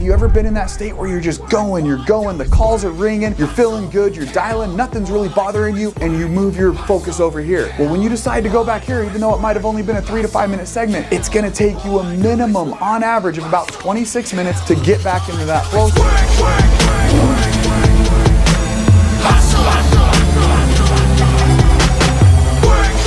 you ever been in that state where you're just going, the calls are ringing, you're feeling good, you're dialing, nothing's really bothering you, and you move your focus over here? Well, when you decide to go back here, even though it might have only been a 3 to 5 minute segment, it's gonna take you a minimum on average of about 26 minutes to get back into that flow state.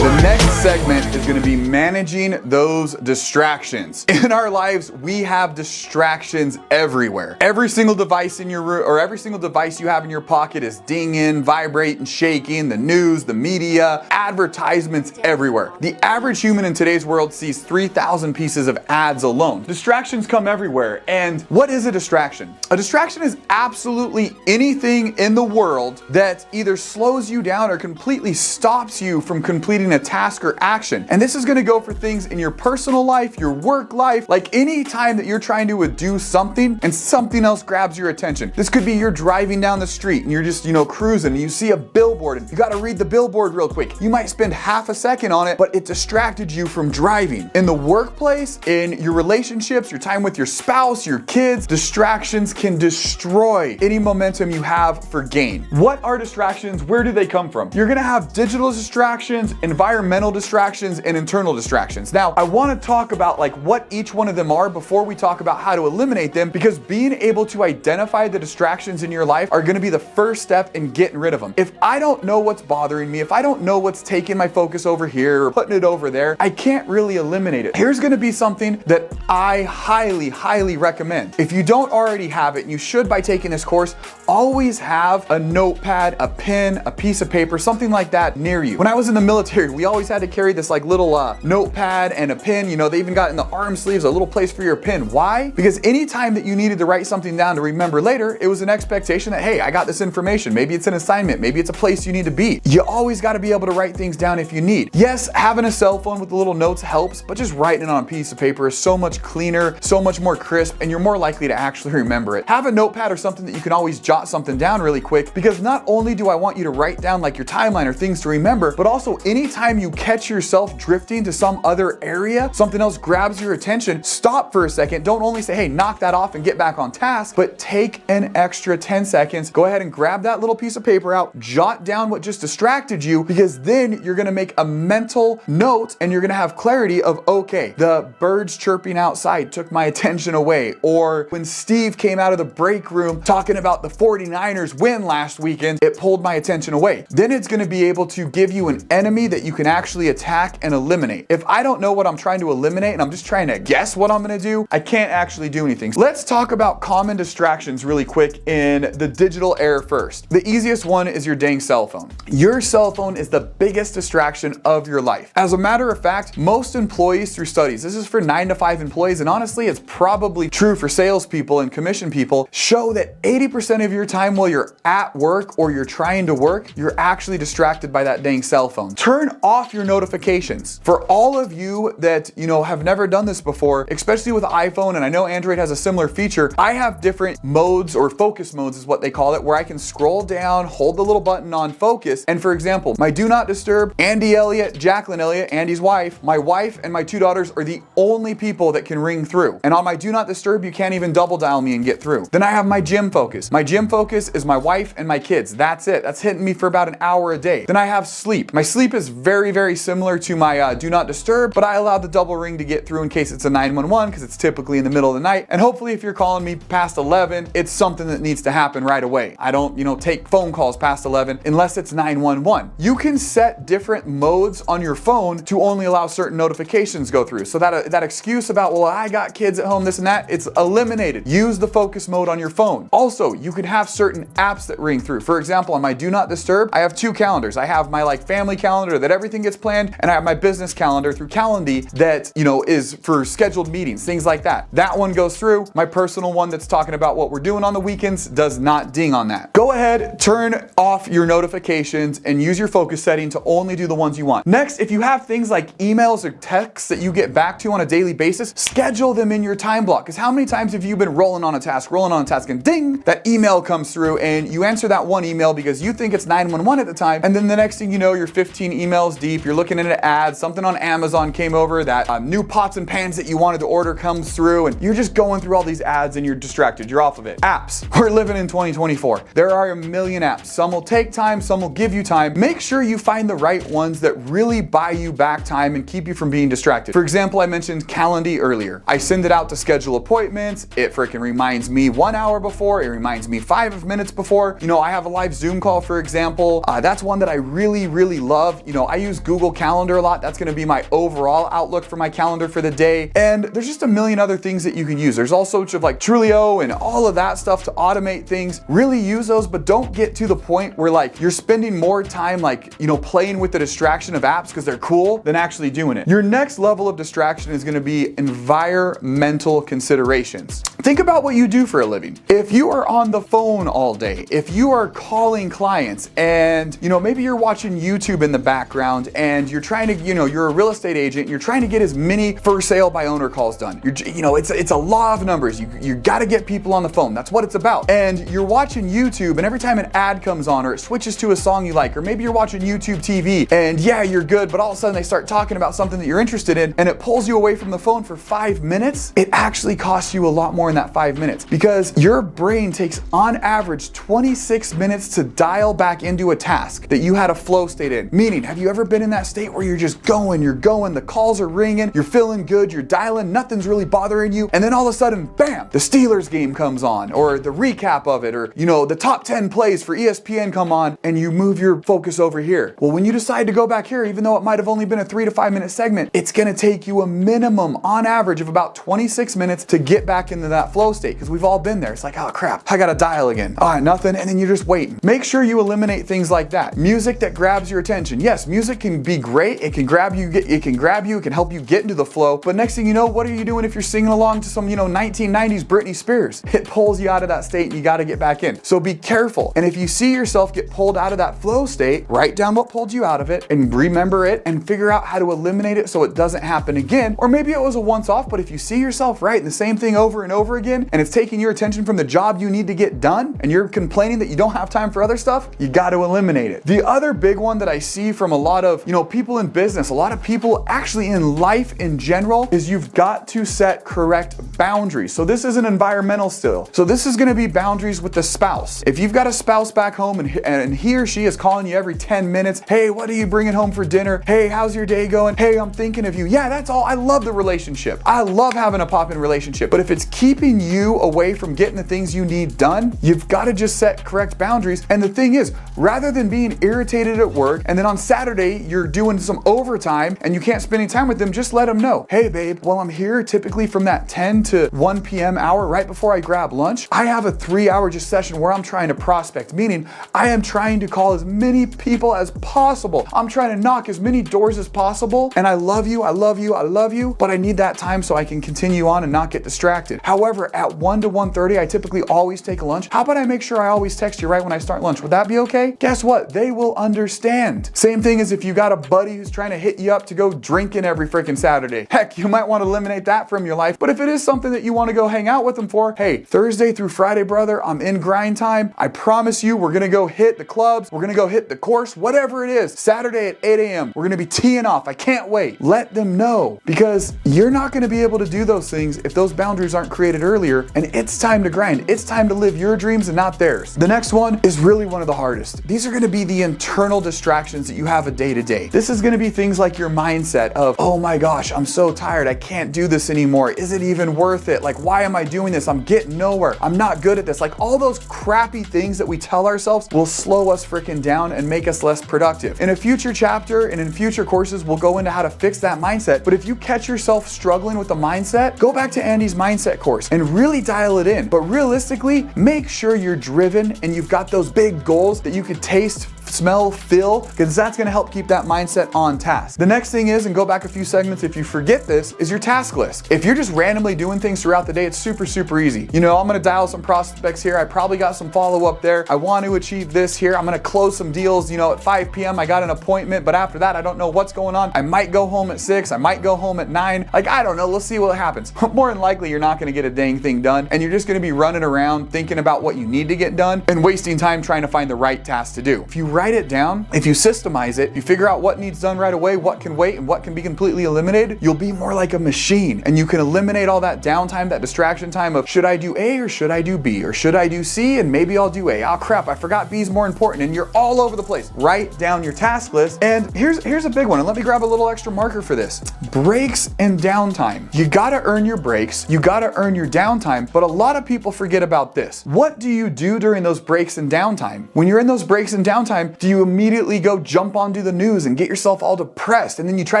The next segment is going to be managing those distractions. In our lives, we have distractions everywhere. Every single device in your room, or every single device you have in your pocket, is dinging, vibrating, shaking, the news, the media, advertisements everywhere. The average human in today's world sees 3,000 pieces of ads alone. Distractions come everywhere. And what is a distraction? A distraction is absolutely anything in the world that either slows you down or completely stops you from completing a task or action. And this is going to go for things in your personal life, your work life, like any time that you're trying to do something and something else grabs your attention. This could be you're driving down the street and you're just, cruising and you see a billboard and you got to read the billboard real quick. You might spend half a second on it, but it distracted you from driving. In the workplace, in your relationships, your time with your spouse, your kids, distractions can destroy any momentum you have for gain. What are distractions? Where do they come from? You're going to have digital distractions, environmental distractions, and internal distractions. Now, I want to talk about what each one of them are before we talk about how to eliminate them, because being able to identify the distractions in your life are going to be the first step in getting rid of them. If I don't know what's bothering me, if I don't know what's taking my focus over here or putting it over there, I can't really eliminate it. Here's going to be something that I highly recommend. If you don't already have it, and you should by taking this course, always have a notepad, a pen, a piece of paper, something like that near you. When I was in the military, we always had to carry this little notepad and a pen. They even got in the arm sleeves a little place for your pen. Why? Because anytime that you needed to write something down to remember later, it was an expectation that, hey, I got this information. Maybe it's an assignment. Maybe it's a place you need to be. You always got to be able to write things down if you need. Yes, having a cell phone with the little notes helps, but just writing it on a piece of paper is so much cleaner, so much more crisp, and you're more likely to actually remember it. Have a notepad or something that you can always jot something down really quick, because not only do I want you to write down your timeline or things to remember, but also anytime you catch yourself drifting to some other area, something else grabs your attention, stop for a second. Don't only say, hey, knock that off and get back on task, but take an extra 10 seconds. Go ahead and grab that little piece of paper out, jot down what just distracted you, because then you're gonna make a mental note and you're gonna have clarity of, okay, the birds chirping outside took my attention away. Or when Steve came out of the break room talking about the 49ers win last weekend, it pulled my attention away. Then it's gonna be able to give you an enemy that you can actually attack and eliminate. If I don't know what I'm trying to eliminate and I'm just trying to guess what I'm gonna do, I can't actually do anything. Let's talk about common distractions really quick in the digital era first. The easiest one is your dang cell phone. Your cell phone is the biggest distraction of your life. As a matter of fact, most employees through studies, this is for 9 to 5 employees, and honestly, it's probably true for salespeople and commission people, show that 80% of your time while you're at work or you're trying to work, you're actually distracted by that dang cell phone. Turn off your notifications. For all of you that, have never done this before, especially with iPhone, and I know Android has a similar feature, I have different modes, or focus modes is what they call it, where I can scroll down, hold the little button on focus, and for example, my do not disturb, Andy Elliott, Jacqueline Elliott, Andy's wife, my wife and my 2 daughters are the only people that can ring through. And on my do not disturb, you can't even double dial me and get through. Then I have my gym focus. My gym focus is my wife and my kids. That's it. That's hitting me for about an hour a day. Then I have sleep. My sleep is very similar to my do not disturb, but I allow the double ring to get through in case it's a 911, because it's typically in the middle of the night. And hopefully if you're calling me past 11, it's something that needs to happen right away. I don't, take phone calls past 11 unless it's 911. You can set different modes on your phone to only allow certain notifications go through. So that excuse about, well, I got kids at home, this and that, it's eliminated. Use the focus mode on your phone. Also, you can have certain apps that ring through. For example, on my do not disturb, I have 2 calendars. I have my family calendar that everything gets planned, and I have my business calendar through Calendly that, is for scheduled meetings, things like that. That one goes through. My personal one that's talking about what we're doing on the weekends does not ding on that. Go ahead, turn off your notifications and use your focus setting to only do the ones you want. Next, if you have things like emails or texts that you get back to on a daily basis, schedule them in your time block. Because how many times have you been rolling on a task, and ding, that email comes through and you answer that one email because you think it's 911 at the time, and then the next thing you know, you're 15 emails deep, you're looking at an ad, something on Amazon came over, that new pots and pans that you wanted to order comes through, and you're just going through all these ads and you're distracted, you're off of it. Apps. We're living in 2024. There are a million apps. Some will take time, some will give you time. Make sure you find the right ones that really buy you back time and keep you from being distracted. For example, I mentioned Calendly earlier. I send it out to schedule appointments. It freaking reminds me 1 hour before. It reminds me 5 minutes before. You know, I have a live Zoom call, for example. That's one that I really, really love. You know, I use Google Calendar a lot. That's gonna be my overall outlook for my calendar for the day. And there's just a million other things that you can use. There's all sorts of like Trulio and all of that stuff to automate things. Really use those, but don't get to the point where like you're spending more time like, you know, playing with the distraction of apps because they're cool than actually doing it. Your next level of distraction is gonna be environmental considerations. Think about what you do for a living. If you are on the phone all day, if you are calling clients and, you know, maybe you're watching YouTube in the background and you're trying to, you know, you're a real estate agent, you're trying to get as many for sale by owner calls done. You know, it's a law of numbers. You gotta get people on the phone. That's what it's about. And you're watching YouTube and every time an ad comes on or it switches to a song you like, or maybe you're watching YouTube TV and yeah, you're good, but all of a sudden they start talking about something that you're interested in and it pulls you away from the phone for 5 minutes, it actually costs you a lot more in that 5 minutes because your brain takes on average 26 minutes to dial back into a task that you had a flow state in. Meaning, have you ever been in that state where you're just going, the calls are ringing, you're feeling good, you're dialing, nothing's really bothering you, and then all of a sudden, bam, the Steelers game comes on, or the recap of it, or, you know, the top 10 plays for ESPN come on, and you move your focus over here. Well, when you decide to go back here, even though it might have only been a 3 to 5 minute segment, it's gonna take you a minimum, on average, of about 26 minutes to get back into that flow state, because we've all been there. It's like, oh crap, I gotta dial again. All right, nothing, and then you're just waiting. Make sure you eliminate things like that. Music that grabs your attention. Yes, music can be great. It can grab you, it can help you get into the flow, but next thing you know, what are you doing if you're singing along to some, you know, 1990s Britney Spears? It pulls you out of that state and you gotta get back in. So be careful. And if you see yourself get pulled out of that flow state, write down what pulled you out of it and remember it and figure out how to eliminate it so it doesn't happen again. Or maybe it was a once off, but if you see yourself writing the same thing over and over again and it's taking your attention from the job you need to get done and you're complaining that you don't have time for other stuff, you got to eliminate it. The other big one that I see from a lot of, you know, people in business, a lot of people actually in life in general, is you've got to set correct boundaries. So this is an environmental still. So this is going to be boundaries with the spouse. If you've got a spouse back home and he or she is calling you every 10 minutes, hey, what are you bringing home for dinner? Hey, how's your day going? Hey, I'm thinking of you. Yeah, that's all. I love the relationship. I love having a pop-in relationship. But if it's keeping you away from getting the things you need done, you've got to just set correct boundaries. And the thing is, rather than being irritated at work and then on Saturday you're doing some overtime and you can't spend any time with them, just let them know, hey babe, while I'm here typically from that 10 to 1 p.m. hour right before I grab lunch, I have a 3-hour just session where I'm trying to prospect, meaning I am trying to call as many people as possible. I'm trying to knock as many doors as possible, and I love you, I love you, I love you, but I need that time so I can continue on and not get distracted. However, at 1 to 1:30, I typically always take a lunch. How about I make sure I always text you right when I start lunch? Would that be okay? Guess what? They will understand. Same thing as if you got a buddy who's trying to hit you up to go drinking every freaking Saturday. Heck, you might want to eliminate that from your life, but if it is something that you want to go hang out with them for, hey, Thursday through Friday, brother, I'm in grind time. I promise you, we're gonna go hit the clubs, we're gonna go hit the course, whatever it is. Saturday at 8 a.m., we're gonna be teeing off. I can't wait. Let them know, because you're not gonna be able to do those things if those boundaries aren't created earlier, and it's time to grind. It's time to live your dreams and not theirs. The next one is really one of the hardest. These are gonna be the internal distractions that you have a day to day. This is gonna be things like your mindset of, oh my gosh, I'm so tired. I can't do this anymore. Is it even worth it? Like, why am I doing this? I'm getting nowhere. I'm not good at this. Like, all those crappy things that we tell ourselves will slow us freaking down and make us less productive. In a future chapter and in future courses, we'll go into how to fix that mindset. But if you catch yourself struggling with the mindset, go back to Andy's mindset course and really dial it in. But realistically, make sure you're driven and you've got those big goals that you could taste, smell, feel, because that's gonna help keep that mindset on task. The next thing is, and go back a few segments if you forget this, is your task list. If you're just randomly doing things throughout the day, it's super, super easy. You know, I'm gonna dial some prospects here. I probably got some follow-up there. I want to achieve this here. I'm gonna close some deals, you know, at 5 p.m. I got an appointment, but after that, I don't know what's going on. I might go home at 6. I might go home at 9. Like, I don't know. Let's see what happens. More than likely, you're not gonna get a dang thing done, and you're just gonna be running around thinking about what you need to get done and wasting time trying to find the right task to do. If you write it down, if you systemize it, you figure out what needs done right away, what can wait, and what can be completely eliminated, you'll be more like a machine. And you can eliminate all that downtime, that distraction time of should I do A or should I do B? Or should I do C and maybe I'll do A? Oh crap, I forgot B is more important, and you're all over the place. Write down your task list. And here's a big one, and let me grab a little extra marker for this. Breaks and downtime. You gotta earn your breaks, you gotta earn your downtime, but a lot of people forget about this. What do you do during those breaks and downtime? When you're in those breaks and downtime, do you immediately go jump onto the news and get yourself all depressed, and then you try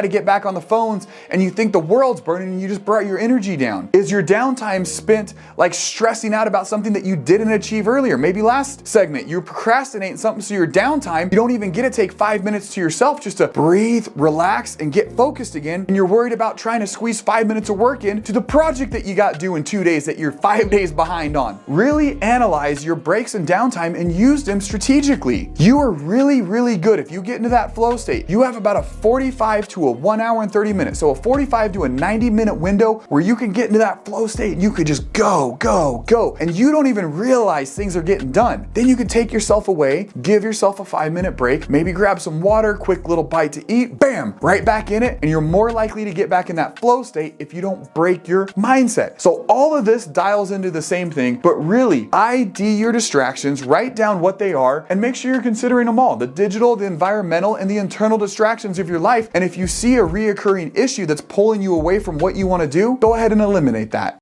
to get back on the phones and you think the world's burning and you just brought your energy down? Is your downtime spent like stressing out about something that you didn't achieve earlier? Maybe last segment you procrastinate something, so your downtime, you don't even get to take 5 minutes to yourself just to breathe, relax, and get focused again, and you're worried about trying to squeeze 5 minutes of work in to the project that you got due in 2 days that you're 5 days behind on. Really analyze your breaks and downtime and use them strategically. You are really, really good. If you get into that flow state, you have about a 45 to a 1 hour and 30 minutes. So a 45 to a 90-minute window where you can get into that flow state and you could just go, go, go. And you don't even realize things are getting done. Then you can take yourself away, give yourself a 5-minute break, maybe grab some water, quick little bite to eat, bam, right back in it. And you're more likely to get back in that flow state if you don't break your mindset. So all of this dials into the same thing, but really ID your distractions, write down what they are, and make sure you're considering them all: the digital, the environmental, and the internal distractions of your life. And if you see a reoccurring issue that's pulling you away from what you want to do, go ahead and eliminate that.